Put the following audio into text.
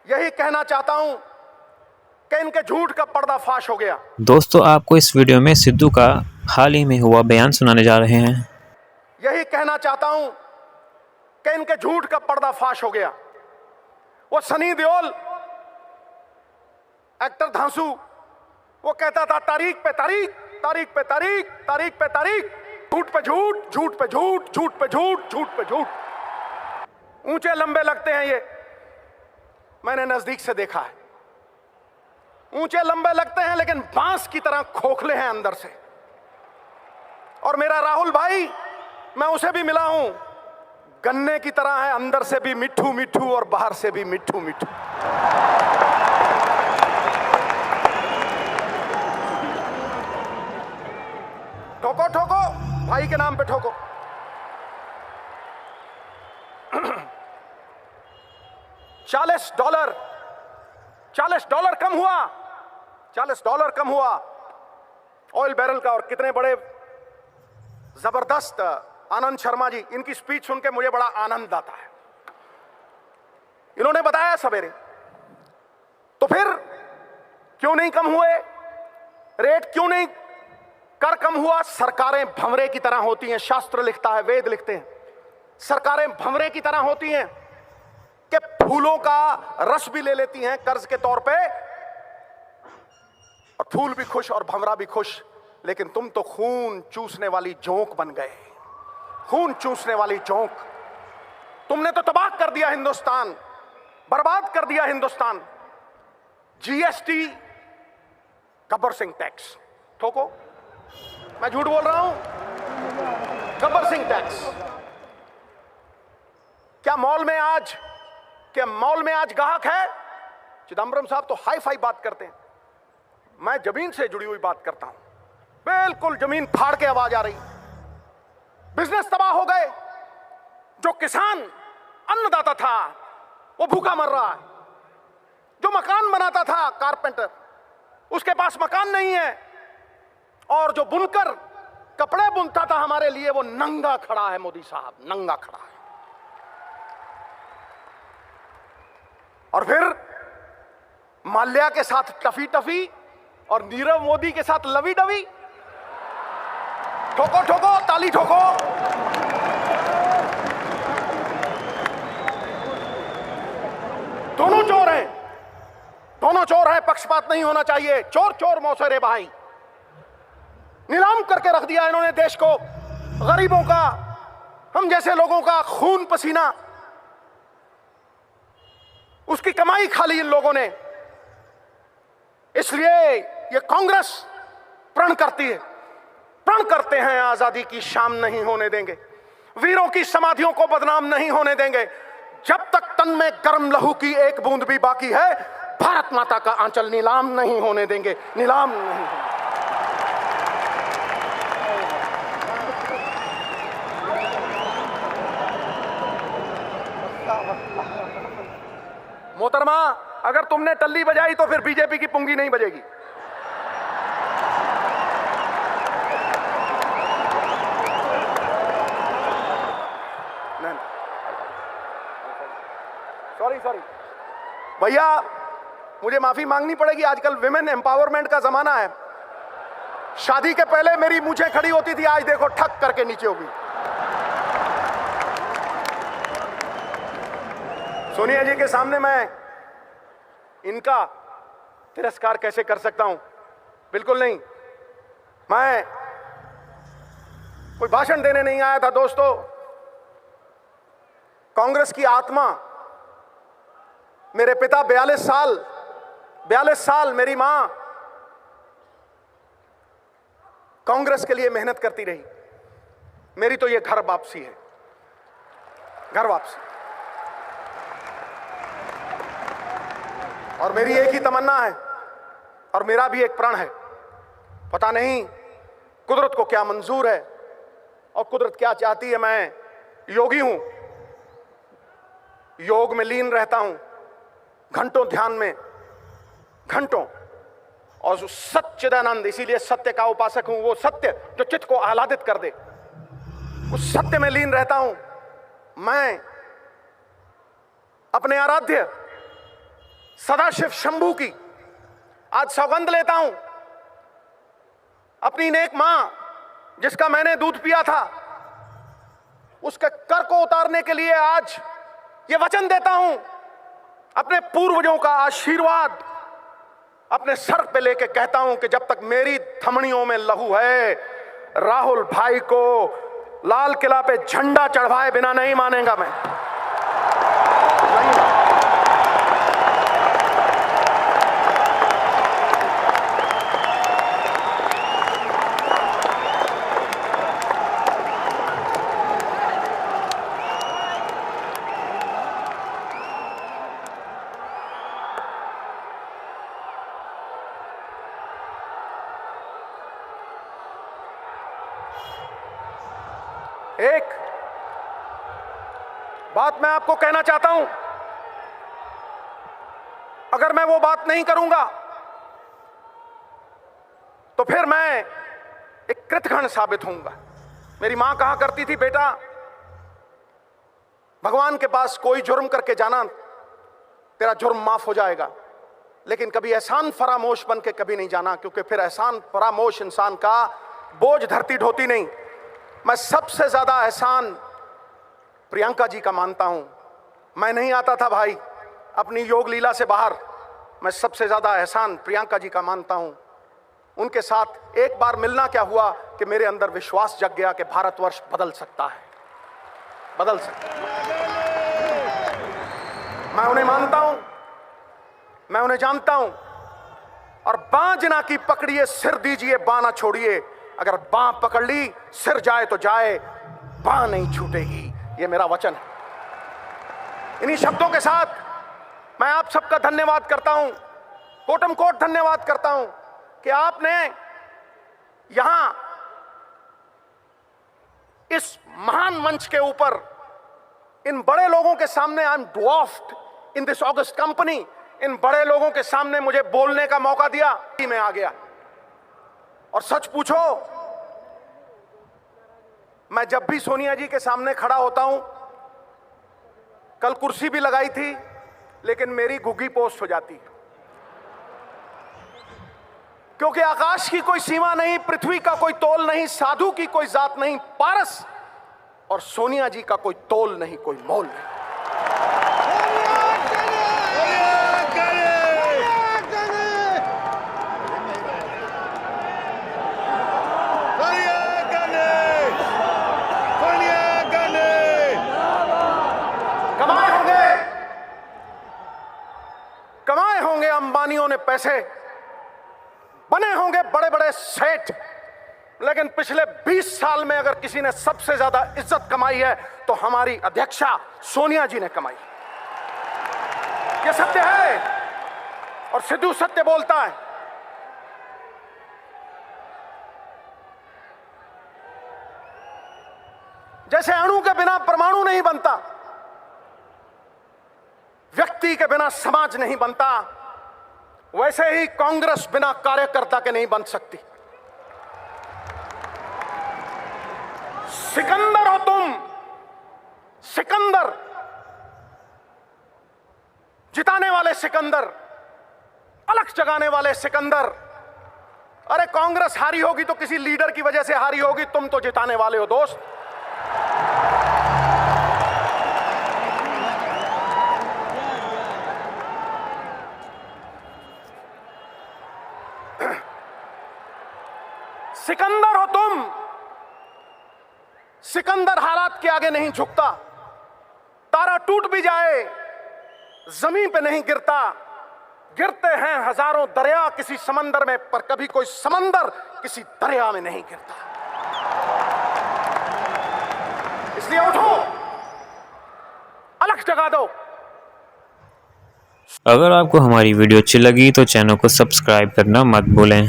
यही कहना चाहता हूं कि इनके झूठ का पर्दाफाश हो गया। दोस्तों, आपको इस वीडियो में सिद्धू का हाल ही में हुआ बयान सुनाने जा रहे हैं। यही कहना चाहता हूं कि इनके झूठ का पर्दाफाश हो गया। वो सनी देओल एक्टर धांसू, वो कहता था तारीख पे तारीख, तारीख पे तारीख, तारीख पे तारीख, झूठ पे झूठ, झूठ पे झूठ, झूठ पे झूठ, झूठ पे झूठ। ऊंचे लंबे लगते हैं ये, मैंने नजदीक से देखा है। ऊंचे लंबे लगते हैं लेकिन बांस की तरह खोखले हैं अंदर से। और मेरा राहुल भाई, मैं उसे भी मिला हूं, गन्ने की तरह है, अंदर से भी मिठू मिठू और बाहर से भी मिठू मिठू। ठोको ठोको, भाई के नाम पे ठोको। $40 $40 कम हुआ, $40 कम हुआ ऑयल बैरल का। और कितने बड़े जबरदस्त आनंद शर्मा जी, इनकी स्पीच सुन के मुझे बड़ा आनंद आता है। इन्होंने बताया सवेरे, तो फिर क्यों नहीं कम हुए रेट, क्यों नहीं कर कम हुआ? सरकारें भंवरे की तरह होती हैं, शास्त्र लिखता है, वेद लिखते हैं, सरकारें भंवरे की तरह होती हैं कि फूलों का रस भी ले लेती हैं कर्ज के तौर पे, और फूल भी खुश और भंवरा भी खुश। लेकिन तुम तो खून चूसने वाली जोंक बन गए, खून चूसने वाली जोंक। तुमने तो तबाह कर दिया हिंदुस्तान, बर्बाद कर दिया हिंदुस्तान। जीएसटी, गब्बर सिंह टैक्स, ठोको, मैं झूठ बोल रहा हूं? गब्बर सिंह टैक्स। क्या मॉल में आज ग्राहक है? चिदंबरम साहब तो हाई फाई बात करते हैं, मैं जमीन से जुड़ी हुई बात करता हूं, बिल्कुल जमीन फाड़ के आवाज आ रही। बिजनेस तबाह हो गए। जो किसान अन्नदाता था वो भूखा मर रहा है। जो मकान बनाता था कारपेंटर, उसके पास मकान नहीं है। और जो बुनकर कपड़े बुनता था हमारे लिए, वो नंगा खड़ा है। मोदी साहब नंगा खड़ा है। और फिर माल्या के साथ टफी टफी और नीरव मोदी के साथ लवी डवी। ठोको ठोको, ताली ठोको। दोनों चोर हैं, दोनों चोर हैं, पक्षपात नहीं होना चाहिए। चोर चोर मौसेरे भाई। नीलाम करके रख दिया इन्होंने देश को, गरीबों का, हम जैसे लोगों का खून पसीना, उसकी कमाई खा ली इन लोगों ने। इसलिए ये कांग्रेस प्रण करती है, प्रण करते हैं, आजादी की शाम नहीं होने देंगे, वीरों की समाधियों को बदनाम नहीं होने देंगे। जब तक तन में गर्म लहू की एक बूंद भी बाकी है, भारत माता का आंचल नीलाम नहीं होने देंगे, नीलाम नहीं होने। मोहतरमा, अगर तुमने टल्ली बजाई तो फिर बीजेपी की पुंगी नहीं बजेगी। सॉरी भैया, मुझे माफी मांगनी पड़ेगी। आजकल विमेन एम्पावरमेंट का जमाना है। शादी के पहले मेरी मूंछें खड़ी होती थी, आज देखो ठक करके नीचे होगी। सोनिया जी के सामने मैं इनका तिरस्कार कैसे कर सकता हूं? बिल्कुल नहीं। मैं कोई भाषण देने नहीं आया था दोस्तों। कांग्रेस की आत्मा, मेरे पिता 42 साल, मेरी मां कांग्रेस के लिए मेहनत करती रही। मेरी तो ये घर वापसी है, घर वापसी। और मेरी एक ही तमन्ना है, और मेरा भी एक प्रण है। पता नहीं कुदरत को क्या मंजूर है और कुदरत क्या चाहती है। मैं योगी हूं, योग में लीन रहता हूं, घंटों ध्यान में, घंटों। और सच्चिदानंद, इसीलिए सत्य का उपासक हूं। वो सत्य जो चित्त को आह्लादित कर दे, उस सत्य में लीन रहता हूं। मैं अपने आराध्य सदाशिव शंभू की आज सौगंध लेता हूं। अपनी नेक मां जिसका मैंने दूध पिया था, उसके कर को उतारने के लिए आज ये वचन देता हूं। अपने पूर्वजों का आशीर्वाद अपने सर पे लेके कहता हूं कि जब तक मेरी धमनियों में लहू है, राहुल भाई को लाल किला पे झंडा चढ़वाए बिना नहीं मानेगा मैं। नहीं। एक बात मैं आपको कहना चाहता हूं, अगर मैं वो बात नहीं करूंगा तो फिर मैं एक कृतघ्न साबित होऊंगा। मेरी मां कहा करती थी, बेटा भगवान के पास कोई जुर्म करके जाना, तेरा जुर्म माफ हो जाएगा, लेकिन कभी एहसान फरामोश बन के कभी नहीं जाना, क्योंकि फिर एहसान फरामोश इंसान का बोझ धरती ढोती नहीं। मैं सबसे ज्यादा एहसान प्रियंका जी का मानता हूं। मैं नहीं आता था भाई अपनी योग लीला से बाहर, मैं सबसे ज्यादा एहसान प्रियंका जी का मानता हूं। उनके साथ एक बार मिलना क्या हुआ कि मेरे अंदर विश्वास जग गया कि भारतवर्ष बदल सकता है, बदल सकता है। मैं उन्हें मानता हूं, मैं उन्हें जानता हूं। और बाँ जना की पकड़िए, सिर दीजिए, बाँ ना छोड़िए। अगर बाँ पकड़ ली, सिर जाए तो जाए, बाँ नहीं छूटेगी, ये मेरा वचन है। इन्हीं शब्दों के साथ मैं आप सबका धन्यवाद करता हूं, कोटम कोट धन्यवाद करता हूं कि आपने यहां इस महान मंच के ऊपर इन बड़े लोगों के सामने, I am dwarfed in this august company, इन बड़े लोगों के सामने मुझे बोलने का मौका दिया। मैं आ गया। और सच पूछो, मैं जब भी सोनिया जी के सामने खड़ा होता हूं, कल कुर्सी भी लगाई थी लेकिन मेरी घुग्गी पोस्ट हो जाती, क्योंकि आकाश की कोई सीमा नहीं, पृथ्वी का कोई तोल नहीं, साधु की कोई जात नहीं, पारस और सोनिया जी का कोई तोल नहीं, कोई मोल नहीं। कमाए होंगे अंबानियों ने पैसे, बने होंगे बड़े बड़े सेठ, लेकिन पिछले 20 साल में अगर किसी ने सबसे ज्यादा इज्जत कमाई है तो हमारी अध्यक्षा सोनिया जी ने कमाई। यह सत्य है और सिद्धू सत्य बोलता है। जैसे अणु के बिना परमाणु नहीं बनता, व्यक्ति के बिना समाज नहीं बनता, वैसे ही कांग्रेस बिना कार्यकर्ता के नहीं बन सकती। सिकंदर हो तुम, सिकंदर, जिताने वाले सिकंदर, अलग जगाने वाले सिकंदर। अरे कांग्रेस हारी होगी तो किसी लीडर की वजह से हारी होगी, तुम तो जिताने वाले हो दोस्त। सिकंदर हो तुम, सिकंदर हालात के आगे नहीं झुकता। तारा टूट भी जाए जमीन पे नहीं गिरता, गिरते हैं हजारों दरिया किसी समंदर में, पर कभी कोई समंदर किसी दरिया में नहीं गिरता। इसलिए उठो, अलग जगा दो। अगर आपको हमारी वीडियो अच्छी लगी तो चैनल को सब्सक्राइब करना मत भूलें।